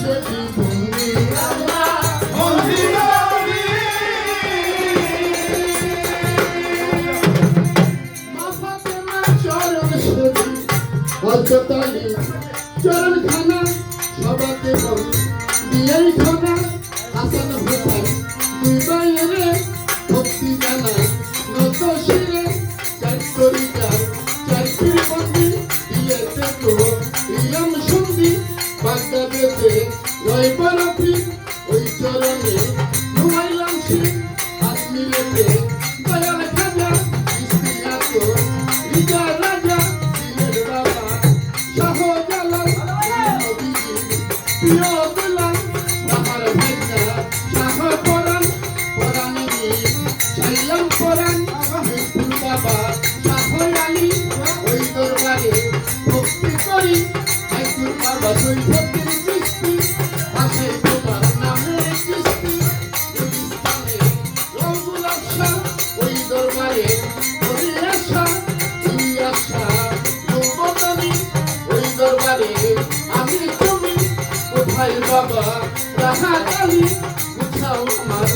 সেটি বন্দি আল্লাহ বন্দি নবী মা ফাতেমা চরণ সেটি হযরতালি চরণ খানা সবাতে বলি দিয়েই খানা হাসান হোসেন দুই ভাইয়েরে ভক্তি জানায় নত শিরে চার করিকার চার পীর বন্দি দিয়েছে তো ইলাম সন্ধি বাগদাদেতে রয় বরফি ওই চরণে ঘুমাইলাম সে আজমিরেতে দয়াল খাজা ইস্তিহাত রিজা রাজা দিলের বাবা শাহজালাল নবীজির প্রিয় দুলাল আমার ভাইনা শাহ পরাণ পরাণে চাইলাম পরাণ ফুল বাবা শাহ আলী ওই দরবারে ভক্তি করি আইকুর বাবা তুই ভক্তির সৃষ্টি ভাষায় তোমার নামের সৃষ্টি গুলিস্তানে রঙ্গুল আশা ওই দরবারে হরি আশা তুই আশা নবতনী ওই দরবারে আমি তুমি কোথায় বাবা রাহা কালী বুঝাও আমার